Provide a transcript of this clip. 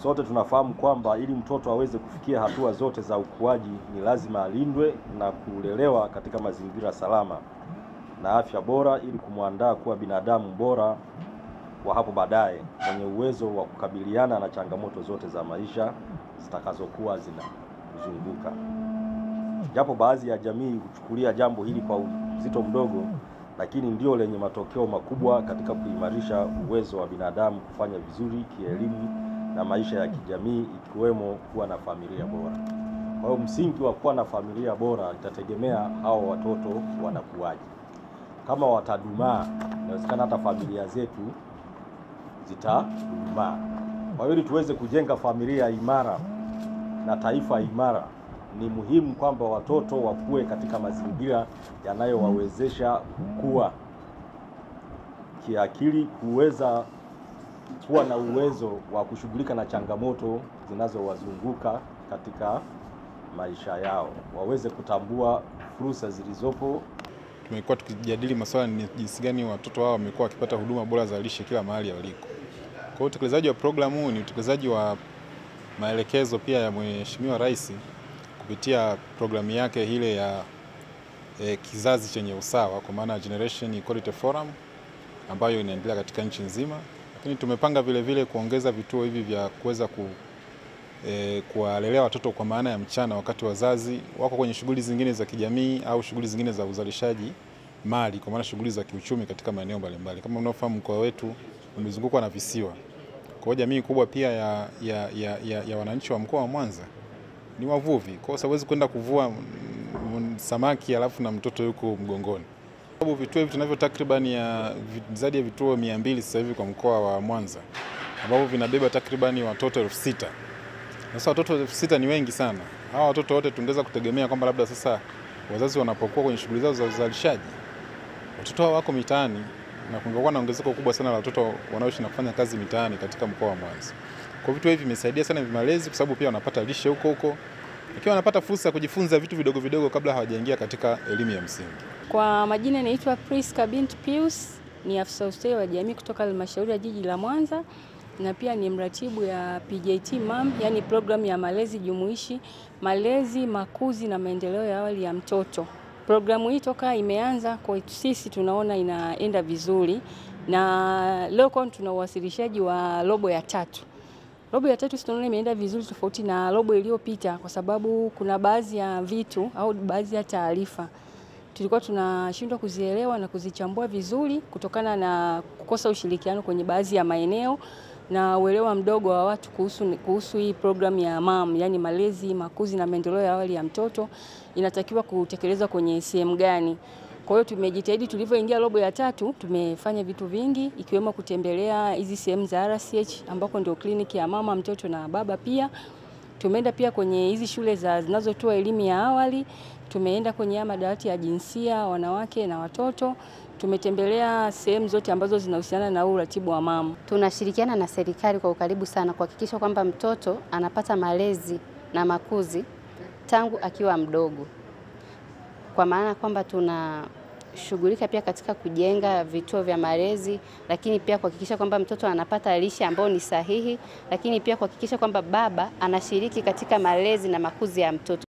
Sote tunafahamu kwamba ili mtoto aweze kufikia hatua zote za ukuaji ni lazima alindwe na kulelewa katika mazingira salama na afya bora ili kumwandaa kuwa binadamu bora wa hapo baadaye mwenye uwezo wa kukabiliana na changamoto zote za maisha zitakazokuwa zinazunguka. Japo baadhi ya jamii huchukulia jambo hili kwa uzito mdogo, lakini ndio lenye matokeo makubwa katika kuimarisha uwezo wa binadamu kufanya vizuri kielimu na maisha ya kijamii, ikiwemo kuwa na familia bora. Kwa hiyo msingi wa kuwa na familia bora itategemea hao watoto wanakuaje. Kama watadumaa, inawezekana hata familia zetu zitadumaa. Kwa hiyo ili tuweze kujenga familia imara na taifa imara, ni muhimu kwamba watoto wakue katika mazingira yanayowawezesha kukua kiakili, kuweza kuwa na uwezo wa kushughulika na changamoto zinazowazunguka katika maisha yao, waweze kutambua fursa zilizopo. Tumekuwa tukijadili masuala ni jinsi gani watoto wao wamekuwa wakipata huduma bora za lishe kila mahali waliko. Kwa hiyo utekelezaji wa programu huu ni utekelezaji wa maelekezo pia ya Mheshimiwa Rais kupitia programu yake ile ya kizazi chenye usawa, kwa maana Generation Equality Forum ambayo inaendelea katika nchi nzima. Lakini tumepanga vile vile kuongeza vituo hivi vya kuweza kuwalelea watoto kwa maana ya mchana, wakati wazazi wako kwenye shughuli zingine za kijamii au shughuli zingine za uzalishaji mali, kwa maana shughuli za kiuchumi katika maeneo mbalimbali. Kama mnaofahamu, mkoa wetu umezungukwa na visiwa. Kwa hiyo jamii kubwa pia ya wananchi wa mkoa wa Mwanza ni wavuvi. Kwa hiyo siwezi kwenda kuvua samaki alafu na mtoto yuko mgongoni. Sababu vituo hivi tunavyo takriban zaidi ya vituo 200 sasa hivi kwa mkoa wa Mwanza, ambao vinabeba takriban watoto 6000. Sasa watoto 6000 ni wengi sana. Hawa watoto wote tungeweza kutegemea kwamba labda sasa wazazi wanapokuwa kwenye shughuli zao za uzalishaji, watoto hao wako mitaani, na kungekuwa na ongezeko kubwa sana la watoto wanaoishi na kufanya kazi mitaani katika mkoa wa Mwanza. Kwa vituo hivi vimesaidia sana vimalezi, kwa sababu pia wanapata lishe huko, ikiwa wanapata fursa ya kujifunza vitu vidogo vidogo kabla hawajaingia katika elimu ya msingi. Kwa majina naitwa Priska Bint Pius, ni afisa ustawi wa jamii kutoka Halmashauri ya Jiji la Mwanza, na pia ni mratibu ya PJT MAM, yani programu ya malezi jumuishi, malezi, makuzi na maendeleo ya awali ya mtoto. Programu hii toka imeanza kwa sisi tunaona inaenda vizuri, na leo tuna uwasilishaji wa robo ya 3. Robo ya 3 tunaona imeenda vizuri tofauti na robo iliyopita, kwa sababu kuna baadhi ya vitu au baadhi ya taarifa tulikuwa tunashindwa kuzielewa na kuzichambua vizuri kutokana na kukosa ushirikiano kwenye baadhi ya maeneo na uelewa mdogo wa watu kuhusu hii programu ya MAM, yani malezi, makuzi na maendeleo ya awali ya mtoto, inatakiwa kutekelezwa kwenye sehemu gani. Kwa hiyo tumejitahidi, tulivyoingia robo ya 3 tumefanya vitu vingi, ikiwemo kutembelea hizi sehemu za RCH ambako ndio kliniki ya mama, mtoto na baba. Pia tumeenda pia kwenye hizi shule zinazotoa elimu ya awali, tumeenda kwenye madawati ya jinsia, wanawake na watoto. Tumetembelea sehemu zote ambazo zinahusiana na uratibu wa mama. Tunashirikiana na serikali kwa ukaribu sana kuhakikisha kwamba mtoto anapata malezi na makuzi tangu akiwa mdogo. Kwa maana kwamba tunashughulika pia katika kujenga vituo vya malezi, lakini pia kuhakikisha kwamba mtoto anapata lishe ambayo ni sahihi, lakini pia kuhakikisha kwamba baba anashiriki katika malezi na makuzi ya mtoto.